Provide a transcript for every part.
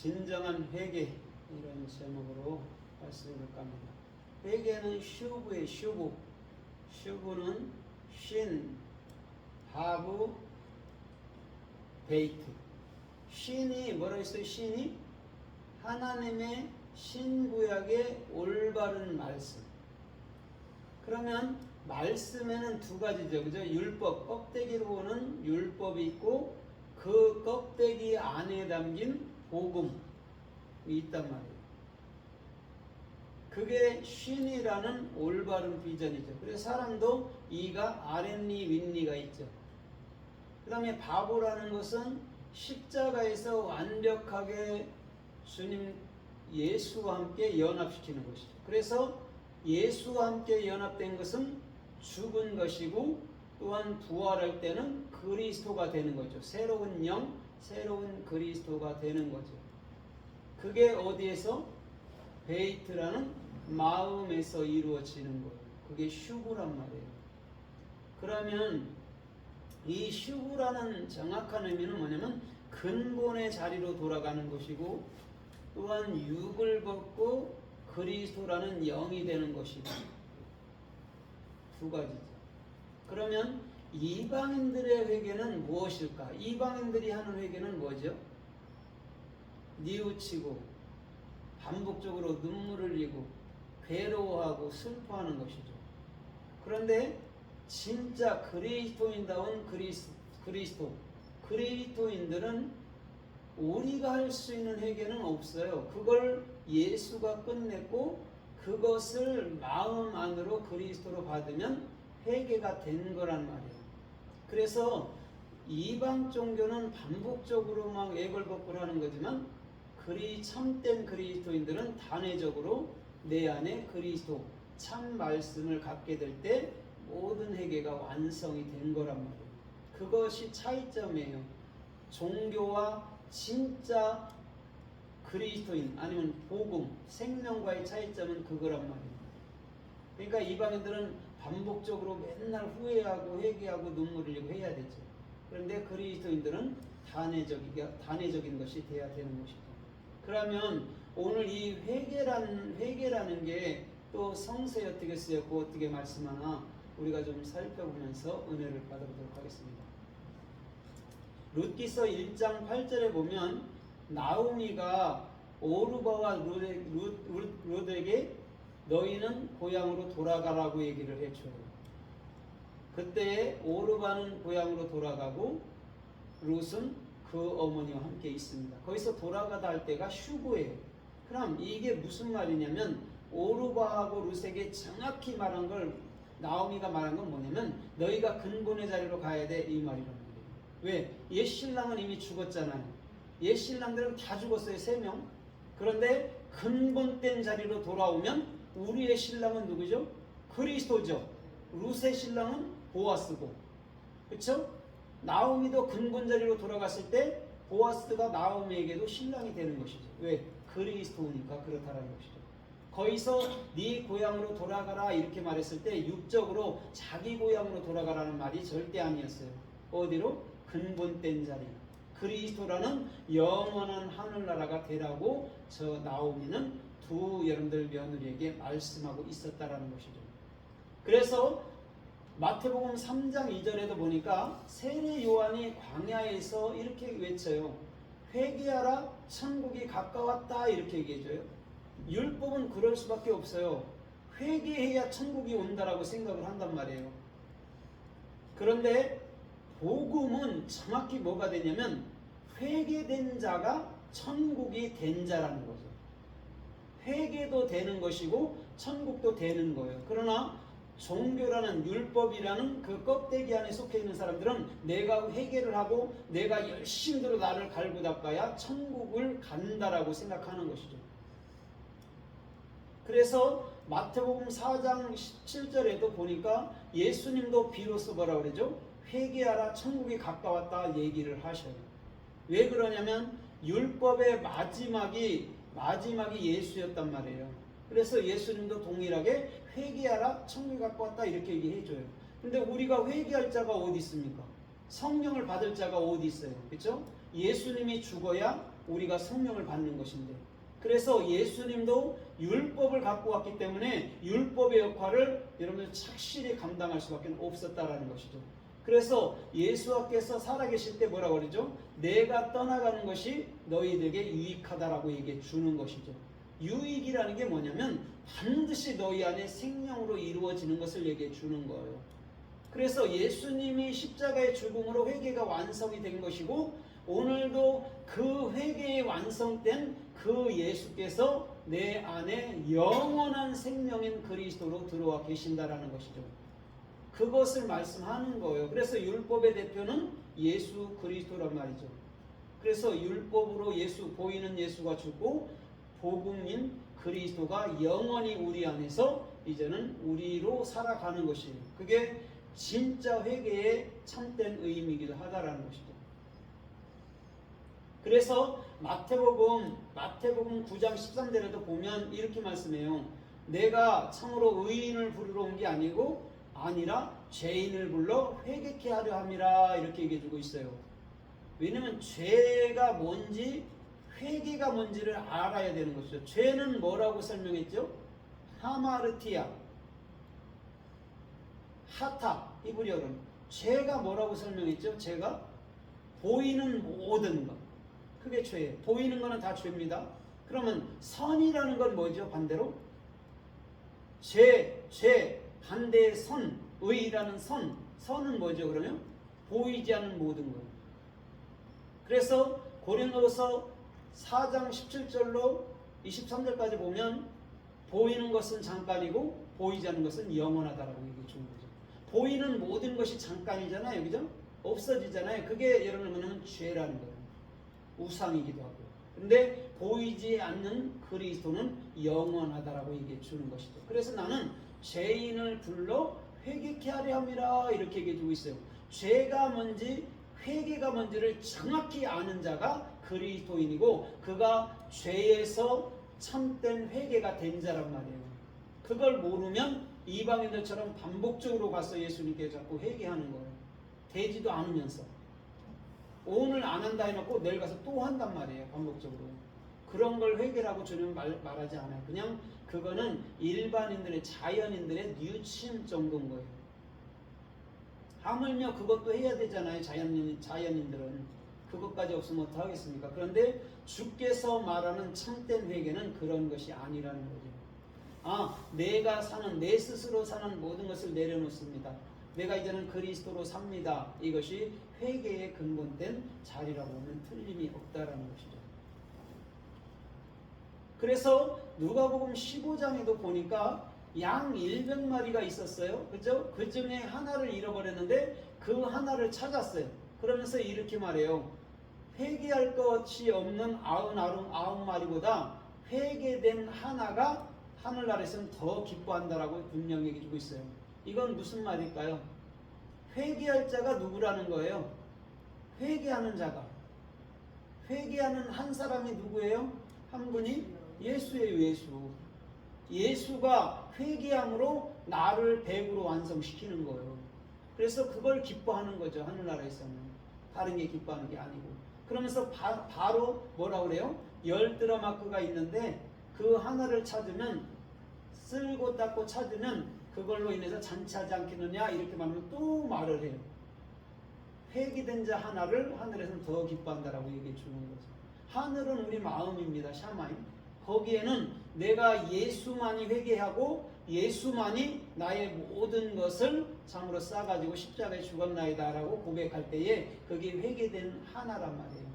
진정한 회개, 이런 제목으로 말씀드릴까 합니다. 회개는 슈브의 슈브. 슈브는 신, 하브, 베이트. 신이 뭐라 했어요? 신이 하나님의 신구약의 올바른 말씀. 그러면 말씀에는 두 가지죠. 그죠? 율법, 껍데기로 보는 율법이 있고 그 껍데기 안에 담긴 복음이 있단 말이에요. 그게 신이라는 올바른 비전이죠. 그래서 사람도 이가 아랫니 윗니가 있죠. 그 다음에 바보라는 것은 십자가에서 완벽하게 주님 예수와 함께 연합시키는 것이죠. 그래서 예수와 함께 연합된 것은 죽은 것이고 또한 부활할 때는 그리스도가 되는 거죠. 새로운 영, 새로운 그리스도가 되는 거죠. 그게 어디에서? 베이트라는 마음에서 이루어지는 거예요. 그게 슈브란 말이에요. 그러면 이 슈브라는 정확한 의미는 뭐냐면 근본의 자리로 돌아가는 것이고 또한 육을 벗고 그리스도라는 영이 되는 것이다. 두 가지죠. 그러면 이방인들의 회개는 무엇일까? 이방인들이 하는 회개는 뭐죠? 뉘우치고 반복적으로 눈물을 흘리고 괴로워하고 슬퍼하는 것이죠. 그런데 진짜 그리스도인다운 그리스도인들은 우리가 할 수 있는 회개는 없어요. 그걸 예수가 끝냈고 그것을 마음 안으로 그리스도로 받으면 회개가 된 거란 말이에요. 그래서 이방 종교는 반복적으로 막 애걸복걸 하는 거지만 참된 그리스도인들은 단회적으로 내 안에 그리스도 참 말씀을 갖게 될 때 모든 회개가 완성이 된 거란 말이에요. 그것이 차이점이에요. 종교와 진짜 그리스도인 아니면 복음, 생명과의 차이점은 그거란 말이에요. 그러니까 이방인들은 반복적으로 맨날 후회하고 회개하고 눈물 흘리고 해야 되죠. 그런데 그리스도인들은 단회적인 것이 돼야 되는 것이죠. 그러면 오늘 이 회개라는 게 또 성서에 어떻게 쓰였고 어떻게 말씀하나 우리가 좀 살펴보면서 은혜를 받아보도록 하겠습니다. 룻기서 1장 8절에 보면 나오미가 오르바와 룻에게 너희는 고향으로 돌아가라고 얘기를 해줘요. 그때 오르바는 고향으로 돌아가고 룻은 그 어머니와 함께 있습니다. 거기서 돌아가다 할 때가 슈브예요. 그럼 이게 무슨 말이냐면 오르바하고 룻에게 정확히 말한 걸 나오미가 말한 건 뭐냐면 너희가 근본의 자리로 가야 돼 이 말이란 말이에요. 왜? 옛 신랑은 이미 죽었잖아요. 옛 신랑들은 다 죽었어요. 3명. 그런데 근본된 자리로 돌아오면 우리의 신랑은 누구죠? 그리스도죠. 룻의 신랑은 보아스고, 그렇죠? 나오미도 근본 자리로 돌아갔을 때 보아스가 나오미에게도 신랑이 되는 것이죠. 왜? 그리스도니까 그렇다라는 것이죠. 거기서 네 고향으로 돌아가라 이렇게 말했을 때 육적으로 자기 고향으로 돌아가라는 말이 절대 아니었어요. 어디로? 근본된 자리. 그리스도라는 영원한 하늘나라가 되라고 저 나오미는 여러분들 며느리에게 말씀하고 있었다라는 것이죠. 그래서 마태복음 3장 2절에도 보니까 세례 요한이 광야에서 이렇게 외쳐요. 회개하라 천국이 가까웠다 이렇게 얘기해줘요. 율법은 그럴 수밖에 없어요. 회개해야 천국이 온다라고 생각을 한단 말이에요. 그런데 복음은 정확히 뭐가 되냐면 회개된 자가 천국이 된 자라는 거죠. 회개도 되는 것이고 천국도 되는 거예요. 그러나 종교라는 율법이라는 그 껍데기 안에 속해 있는 사람들은 내가 회개를 하고 내가 열심히로 나를 갈고 닦아야 천국을 간다라고 생각하는 것이죠. 그래서 마태복음 4장 17절에도 보니까 예수님도 비로소 뭐라고 그러죠? 회개하라 천국이 가까웠다 얘기를 하셔요. 왜 그러냐면 율법의 마지막이 예수였단 말이에요. 그래서 예수님도 동일하게 회개하라 천국이 가까웠다 이렇게 얘기해줘요. 근데 우리가 회개할 자가 어디 있습니까? 성령을 받을 자가 어디 있어요? 그렇죠? 예수님이 죽어야 우리가 성령을 받는 것인데, 그래서 예수님도 율법을 갖고 왔기 때문에 율법의 역할을 여러분들 착실히 감당할 수밖에 없었다라는 것이죠. 그래서 예수께서 살아계실 때 뭐라고 그러죠? 내가 떠나가는 것이 너희들에게 유익하다라고 얘기해 주는 것이죠. 유익이라는 게 뭐냐면 반드시 너희 안에 생명으로 이루어지는 것을 얘기해 주는 거예요. 그래서 예수님이 십자가의 죽음으로 회개가 완성이 된 것이고, 오늘도 그 회개의 완성된 그 예수께서 내 안에 영원한 생명인 그리스도로 들어와 계신다라는 것이죠. 그것을 말씀하는 거예요. 그래서 율법의 대표는 예수 그리스도란 말이죠. 그래서 율법으로 예수, 보이는 예수가 죽고 복음인 그리스도가 영원히 우리 안에서 이제는 우리로 살아가는 것이에요. 그게 진짜 회개의 참된 의미이기도 하다라는 것이죠. 그래서 마태복음 9장 13절에도 보면 이렇게 말씀해요. 내가 참으로 의인을 부르러 온 게 아니라 죄인을 불러 회개케 하려 함이라, 이렇게 얘기해 주고 있어요. 왜냐면 죄가 뭔지, 회개가 뭔지를 알아야 되는 것이죠. 죄는 뭐라고 설명했죠? 하마르티아, 하타, 히브리어로는 죄가 뭐라고 설명했죠? 죄가 보이는 모든 것, 그게 죄예요. 보이는 거는 다 죄입니다. 그러면 선이라는 건 뭐죠? 반대로 죄 반대의 선, 의라는 선은 뭐죠? 그러면 보이지 않는 모든 것. 그래서 고린도서 4장 17절로 23절까지 보면 보이는 것은 잠깐이고 보이지 않는 것은 영원하다라고 얘기해 주는 거죠. 보이는 모든 것이 잠깐이잖아요, 그죠? 없어지잖아요. 그게 여러분 뭐냐면 죄라는 거예요. 우상이기도 하고. 근데 보이지 않는 그리스도는 영원하다라고 얘기해 주는 것이죠. 그래서 나는 죄인을 불러 회개케 하려 함이라, 이렇게 얘기해 주고 있어요. 죄가 뭔지 회개가 뭔지를 정확히 아는 자가 그리스도인이고, 그가 죄에서 참된 회개가 된 자란 말이에요. 그걸 모르면 이방인들처럼 반복적으로 가서 예수님께 자꾸 회개하는 거예요. 되지도 않으면서. 오늘 안 한다 해놓고 내일 가서 또 한단 말이에요. 반복적으로. 그런 걸 회개라고 전혀 말하지 않아요. 그냥 그거는 일반인들의, 자연인들의 뉴침 정도인 거예요. 하물며 그것도 해야 되잖아요. 자연인들은. 그것까지 없으면 어떡하겠습니까? 그런데 주께서 말하는 참된 회개는 그런 것이 아니라는 거죠. 내 스스로 사는 모든 것을 내려놓습니다. 내가 이제는 그리스도로 삽니다. 이것이 회개의 근본된 자리라고 하면 틀림이 없다라는 것이죠. 그래서 누가복음 15장에도 보니까 양 100마리가 있었어요. 그죠? 그 중에 하나를 잃어버렸는데 그 하나를 찾았어요. 그러면서 이렇게 말해요. 회개할 것이 없는 99마리보다 회개된 하나가 하늘나라에서는 더 기뻐한다라고 분명히 얘기해주고 있어요. 이건 무슨 말일까요? 회개할 자가 누구라는 거예요? 회개하는 자가. 회개하는 한 사람이 누구예요? 한 분이 예수예요. 예수가 회개함으로 나를 100으로 완성시키는 거예요. 그래서 그걸 기뻐하는 거죠. 하늘나라에서는. 다른 게 기뻐하는 게 아니고. 그러면서 바로 뭐라고 그래요? 열드라마크가 있는데 그 하나를 찾으면, 쓸고 닦고 찾으면 그걸로 인해서 잔치하지 않겠느냐, 이렇게 말하면 또 말을 해요. 회개된 자 하나를 하늘에서는 더 기뻐한다라고 얘기해 주는 거죠. 하늘은 우리 마음입니다. 샤마임. 거기에는 내가 예수만이 회개하고 예수만이 나의 모든 것을 참으로 싸가지고 십자가에 죽었나이다 라고 고백할 때에 그게 회개된 하나란 말이에요.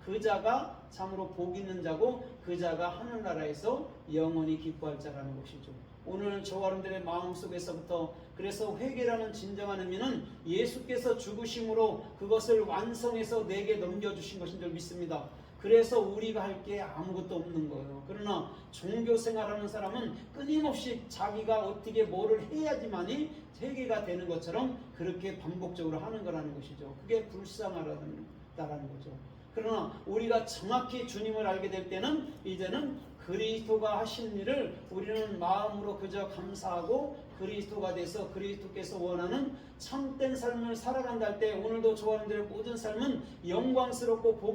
그 자가 참으로 복 있는 자고 그 자가 하늘나라에서 영원히 기뻐할 자라는 것이죠. 오늘 저와 여러분들의 마음속에서부터, 그래서 회개라는 진정한 의미는 예수께서 죽으심으로 그것을 완성해서 내게 넘겨주신 것인 줄 믿습니다. 그래서 우리가 할 게 아무것도 없는 거예요. 그러나 종교생활하는 사람은 끊임없이 자기가 어떻게 뭐를 해야지만이 회개가 되는 것처럼 그렇게 반복적으로 하는 거라는 것이죠. 그게 불쌍하다는 거죠. 그러나 우리가 정확히 주님을 알게 될 때는 이제는 그리스도가 하신 일을 우리는 마음으로 그저 감사하고 그리스도가 돼서 그리스도께서 원하는 참된 삶을 살아간다 할 때 오늘도 저와 여러분들의 모든 삶은 영광스럽고 복이